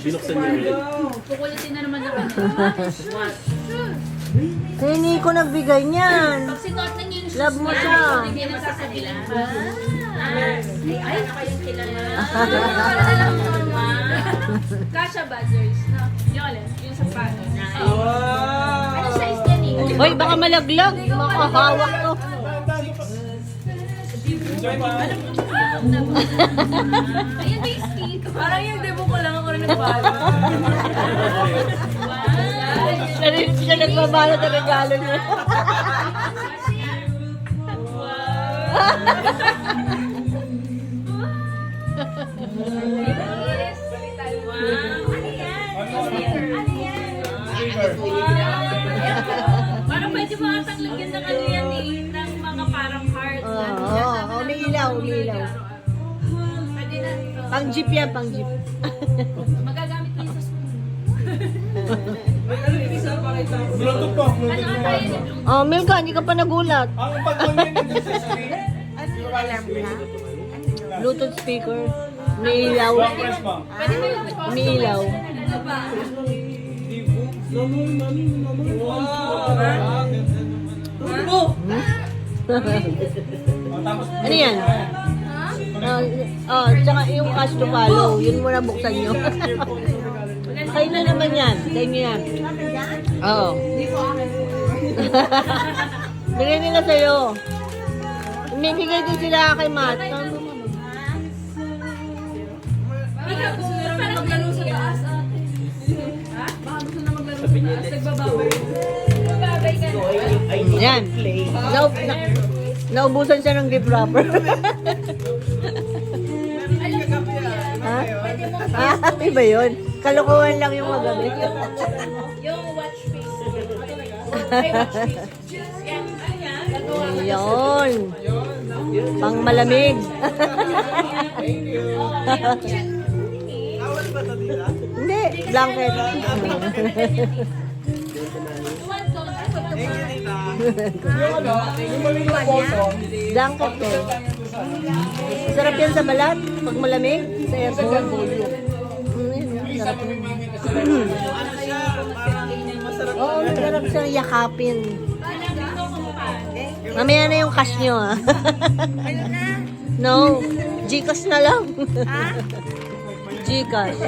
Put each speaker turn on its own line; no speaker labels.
Binuksan niya.
Kukulitin na naman ako.
Kaya hindi ko nagbigay niyan.
Pag sinuot na niyo yung shoes
Love mo
niya,
siya.
bigyan na sa kanila. Ay, ako yung kilala. Para na lang norma. Kasha buzzers. No? Yung alin? Yung sa paano. Ano size yan eh?
Hoy, baka malaglag. Makahawak to.
Ayun, tasty. Parang yung debo ko lang ako rin nagpalo.
Sarili siya nagbabalot ang regalo niya.
Parang pwede mo atang lagyan ng ano yan eh, ng mga parang heart.
Oo, umiilaw, umiilaw.
Pwede na.
Pang jeep yan, pang jeep.
Magagamit ko yung sa spoon.
Bluetooth po.
Ano nga tayo ni Blue?
Oh, Milka, hindi ka pa nagulat.
Ang pag-on yun sa screen.
Bluetooth speaker. Umiilaw.
Press mo.
Pwede mo yung pause.
Umiilaw.
Ano ba?
Tapos,
Ano yan? Tsaka yung cash to follow. Yun muna buksan nyo. Kayo na naman yan. Kayo nyo yan. Oo. Bigay nila sa'yo. May bigay din sila kay Matt.
Parang gusto na maglaro sa taas ate. Ha? Baka gusto na maglaro sa taas. Nagbababay. Nagbababay ka na.
Yan. Naubusan siya ng gift wrapper.
Alam ko po yan.
Ha?
Pwede mo
Ah, iba yun. Kalokohan lang yung magabi.
yung watch face. Ay, watch face. Yan. Ayan. Nagawa ko.
Yun. Pang malamig. Hindi, blanket. Blanket ko. Sarap yan sa balat. Pag malamig, sa aircon. Sarap yan. Oo, masarap siyang yakapin. Mamaya na yung cash nyo, ha? No, Gcash na lang. Gcash.